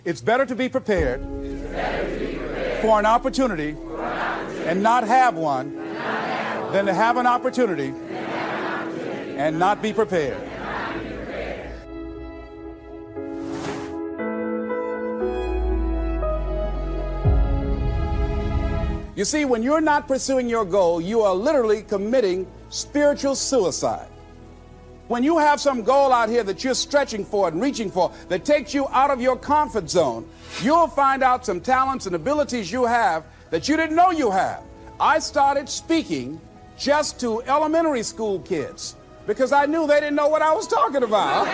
It's better to be prepared for an opportunity and not have one than to have an opportunity and not be prepared. You see, when you're not pursuing your goal, you are literally committing spiritual suicide. When you have some goal out here that you're stretching for and reaching for that takes you out of your comfort zone, you'll find out some talents and abilities you have that you didn't know you have. I started speaking just to elementary school kids because I knew they didn't know what I was talking about.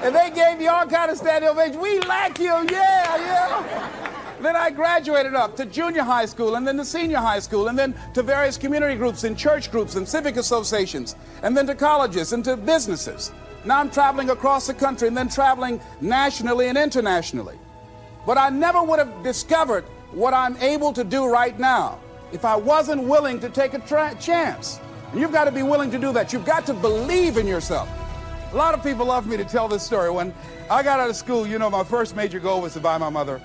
And they gave me all kind of standing ovation. We like you, yeah. Then I graduated up to junior high school and then to senior high school and then to various community groups and church groups and civic associations and then to colleges and to businesses. Now I'm traveling across the country and then traveling nationally and internationally. But I never would have discovered what I'm able to do right now if I wasn't willing to take a chance. And you've got to be willing to do that. You've got to believe in yourself. A lot of people love me to tell this story. When I got out of school, you know, my first major goal was to buy my mother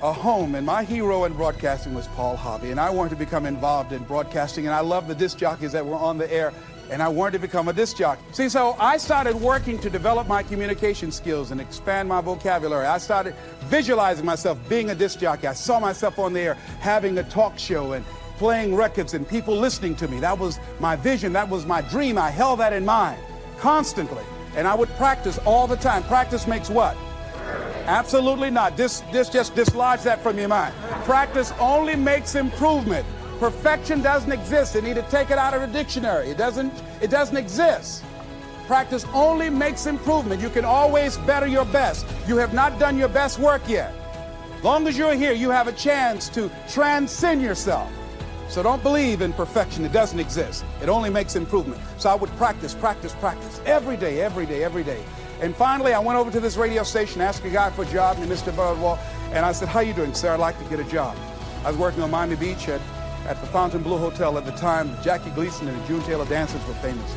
a home, and my hero in broadcasting was Paul Hobby, and I wanted to become involved in broadcasting, and I loved the disc jockeys that were on the air, and I wanted to become a disc jockey. See, so I started working to develop my communication skills and expand my vocabulary. I started visualizing myself being a disc jockey. I saw myself on the air having a talk show and playing records and people listening to me. That was my vision. That was my dream. I held that in mind constantly, and I would practice all the time. Practice makes what? Absolutely not. Just dislodge that from your mind. Practice only makes improvement. Perfection doesn't exist. You need to take it out of the dictionary. It doesn't exist. Practice only makes improvement. You can always better your best. You have not done your best work yet. As long as you're here, you have a chance to transcend yourself. So don't believe in perfection. It doesn't exist. It only makes improvement. So I would practice every day. And finally, I went over to this radio station, asked a guy for a job named Mr. Butterwall, and I said, "How you doing, sir? I'd like to get a job." I was working on Miami Beach at the Fontainebleau Hotel at the time. Jackie Gleason and the June Taylor Dancers were famous.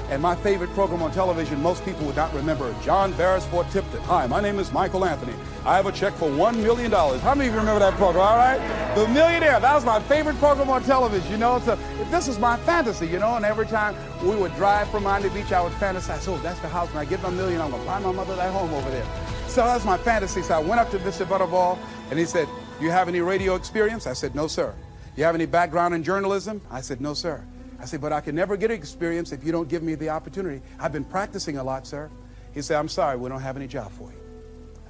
And my favorite program on television, most people would not remember, John Beresford Tipton. "Hi, my name is Michael Anthony. I have a check for $1 million. How many of you remember that program, all right? The Millionaire, that was my favorite program on television, you know. So this was my fantasy, you know, and every time we would drive from Miami Beach, I would fantasize, oh, that's the house. When I get my $1 million, I'm going to buy my mother that home over there. So that was my fantasy. So I went up to Mr. Butterball, and he said, "Do you have any radio experience?" I said, "No, sir." "You have any background in journalism?" I said, "No, sir." I said, "But I can never get experience if you don't give me the opportunity. I've been practicing a lot, sir." He said, "I'm sorry, we don't have any job for you."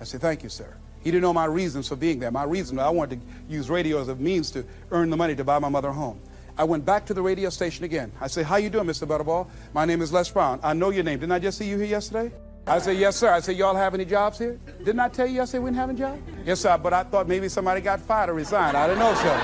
I said, "Thank you, sir." He didn't know my reasons for being there. My reason, I wanted to use radio as a means to earn the money to buy my mother a home. I went back to the radio station again. I said, "How you doing, Mr. Butterball? My name is Les Brown. I know your name. Didn't I just see you here yesterday?" I said, "Yes, sir." I said, "Y'all have any jobs here?" "Didn't I tell you yesterday we didn't have any jobs?" "Yes, sir, but I thought maybe somebody got fired or resigned. I didn't know, sir."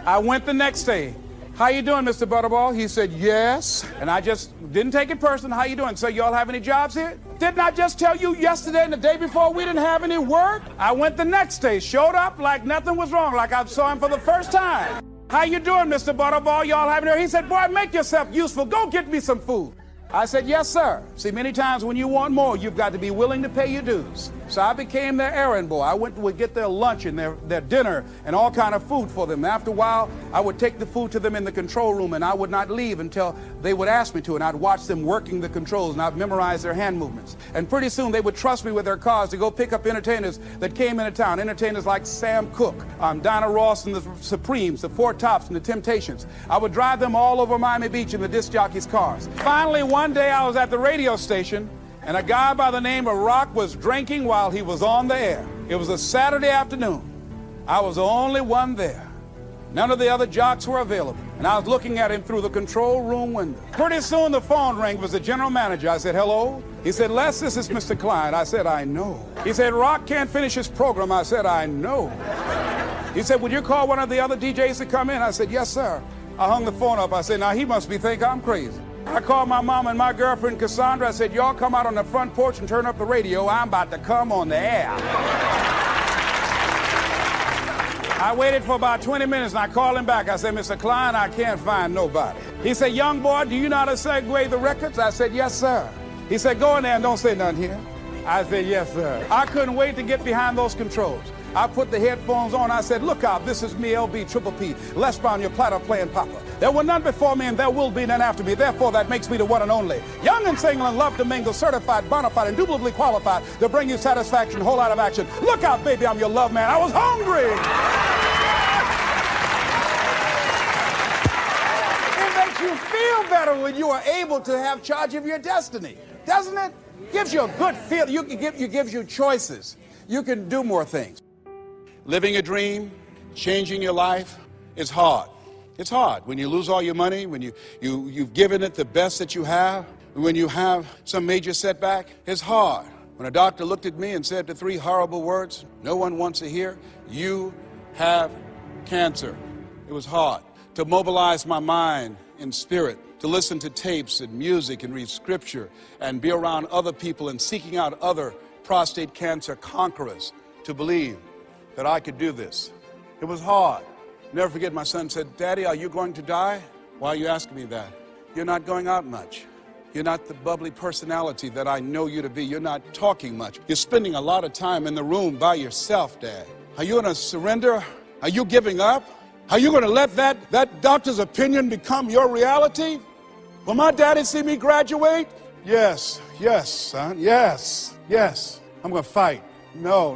I went the next day. "How you doing, Mr. Butterball?" He said, "Yes." And I just didn't take it personal. "How you doing? So y'all have any jobs here?" "Didn't I just tell you yesterday and the day before we didn't have any work?" I went the next day, showed up like nothing was wrong, like I saw him for the first time. "How you doing, Mr. Butterball? Y'all have any?" He said, "Boy, make yourself useful. Go get me some food." I said, "Yes, sir." See, many times when you want more, you've got to be willing to pay your dues. So I became their errand boy. I would get their lunch and their dinner and all kind of food for them. After a while, I would take the food to them in the control room, and I would not leave until they would ask me to, and I'd watch them working the controls, and I'd memorize their hand movements. And pretty soon, they would trust me with their cars to go pick up entertainers that came into town, entertainers like Sam Cooke, Dinah Ross and the Supremes, the Four Tops and the Temptations. I would drive them all over Miami Beach in the disc jockeys' cars. Finally, one day, I was at the radio station, and a guy by the name of Rock was drinking while he was on the air. It was a Saturday afternoon. I was the only one there. None of the other jocks were available, and I was looking at him through the control room window. Pretty soon the phone rang. It was the general manager. I said, "Hello?" He said, "Les, this is Mr. Klein." I said, "I know." He said, "Rock can't finish his program." I said, "I know." He said, "Would you call one of the other DJs to come in?" I said, "Yes, sir." I hung the phone up. I said, "Now he must think I'm crazy." I called my mom and my girlfriend, Cassandra. I said, "Y'all come out on the front porch and turn up the radio. I'm about to come on the air." I waited for about 20 minutes, and I called him back. I said, "Mr. Klein, I can't find nobody." He said, "Young boy, do you know how to segue the records?" I said, "Yes, sir." He said, "Go in there and don't say nothing here." I said, yes, sir. I couldn't wait to get behind those controls. I put the headphones on. I said, look out, this is me, LB Triple P, Les Brown, your platter playing papa. There were none before me and there will be none after me. Therefore, that makes me the one and only. Young and single and love to mingle, certified, bona fide, indubitably qualified to bring you satisfaction, whole lot of action. Look out, baby, I'm your love man. I was hungry. It makes you feel better when you are able to have charge of your destiny, doesn't it? Gives you a good feel. Gives you choices. You can do more things. Living a dream, changing your life is hard. It's hard when you lose all your money, when you've given it the best that you have, when you have some major setback. It's hard. When a doctor looked at me and said the three horrible words no one wants to hear, you have cancer. It was hard to mobilize my mind and spirit, to listen to tapes and music and read scripture and be around other people and seeking out other prostate cancer conquerors to believe that I could do this. It was hard. Never forget, my son said, Daddy, are you going to die? Why are you asking me that? You're not going out much. You're not the bubbly personality that I know you to be. You're not talking much. You're spending a lot of time in the room by yourself, Dad. Are you going to surrender? Are you giving up? Are you going to let that doctor's opinion become your reality? Will my daddy see me graduate? Yes, son, yes. I'm going to fight. No,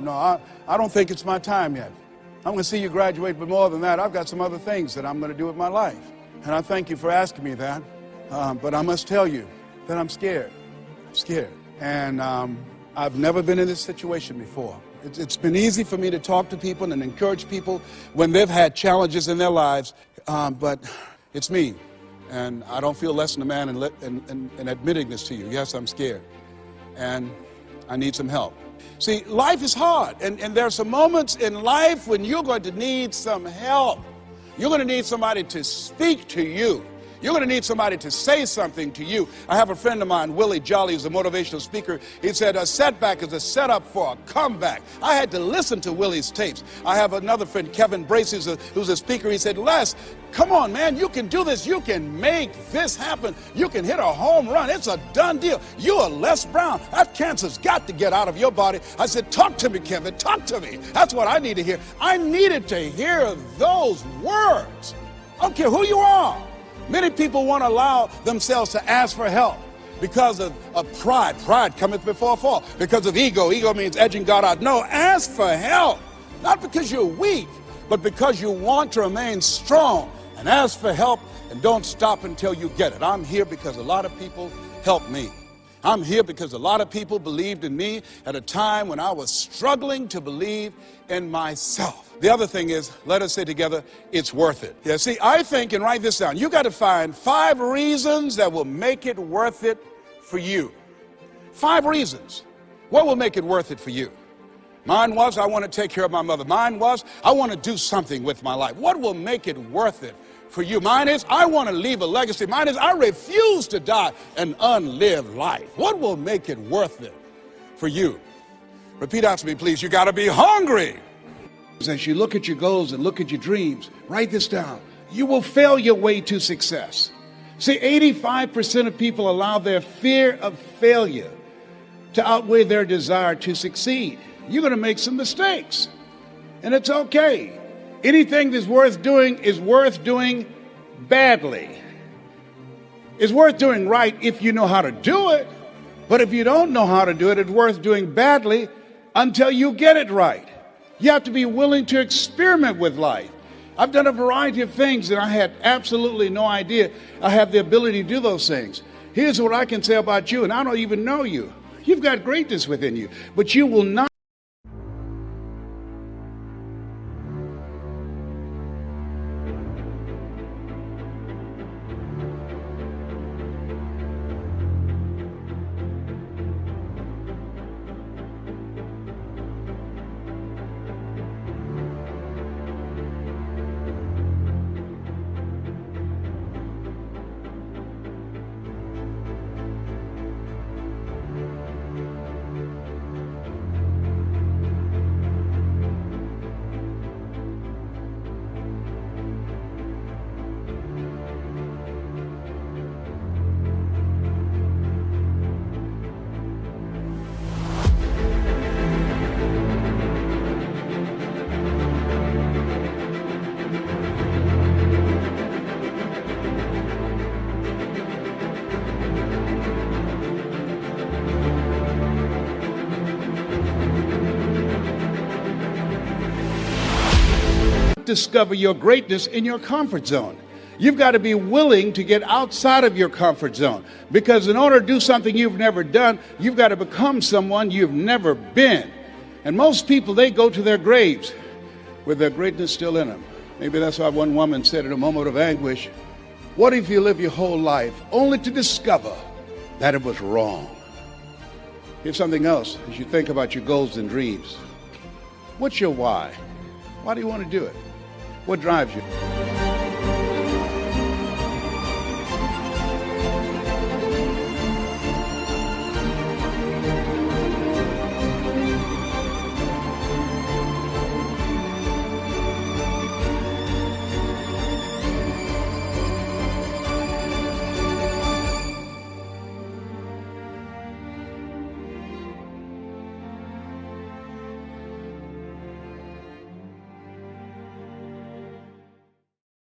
I don't think it's my time yet. I'm going to see you graduate, but more than that, I've got some other things that I'm going to do with my life. And I thank you for asking me that. But I must tell you that I'm scared. And I've never been in this situation before. It's been easy for me to talk to people and encourage people when they've had challenges in their lives, but it's me. And I don't feel less than a man in admitting this to you. Yes, I'm scared. And I need some help. See, life is hard, and there are some moments in life when you're going to need some help. You're going to need somebody to speak to you. You're going to need somebody to say something to you. I have a friend of mine, Willie Jolly, who's a motivational speaker. He said, a setback is a setup for a comeback. I had to listen to Willie's tapes. I have another friend, Kevin Brace, who's a speaker. He said, Les, come on, man, you can do this. You can make this happen. You can hit a home run. It's a done deal. You are Les Brown. That cancer's got to get out of your body. I said, talk to me, Kevin, talk to me. That's what I need to hear. I needed to hear those words. I don't care who you are. Many people won't allow themselves to ask for help because of pride. Pride cometh before a fall. Because of ego. Ego means edging God out. No, ask for help. Not because you're weak, but because you want to remain strong. And ask for help and don't stop until you get it. I'm here because a lot of people helped me. I'm here because a lot of people believed in me at a time when I was struggling to believe in myself. The other thing is, let us say together, it's worth it. Yeah, see, I think, and write this down, you got to find 5 reasons that will make it worth it for you. 5 reasons. What will make it worth it for you? Mine was, I want to take care of my mother. Mine was, I want to do something with my life. What will make it worth it for you? Mine is, I want to leave a legacy. Mine is, I refuse to die an unlived life. What will make it worth it for you? Repeat after me, please. You got to be hungry. As you look at your goals and look at your dreams, write this down. You will fail your way to success. See, 85% of people allow their fear of failure to outweigh their desire to succeed. You're going to make some mistakes, and it's okay. Anything that's worth doing is worth doing badly. It's worth doing right if you know how to do it, but if you don't know how to do it, it's worth doing badly until you get it right. You have to be willing to experiment with life. I've done a variety of things, and I had absolutely no idea I have the ability to do those things. Here's what I can say about you, and I don't even know you. You've got greatness within you, but you will not. discover your greatness in your comfort zone. You've got to be willing to get outside of your comfort zone, because in order to do something you've never done, you've got to become someone you've never been. And most people, they go to their graves with their greatness still in them. Maybe that's why one woman said in a moment of anguish, what if you live your whole life only to discover that it was wrong? Here's something else as you think about your goals and dreams. What's your why? Why do you want to do it? What drives you?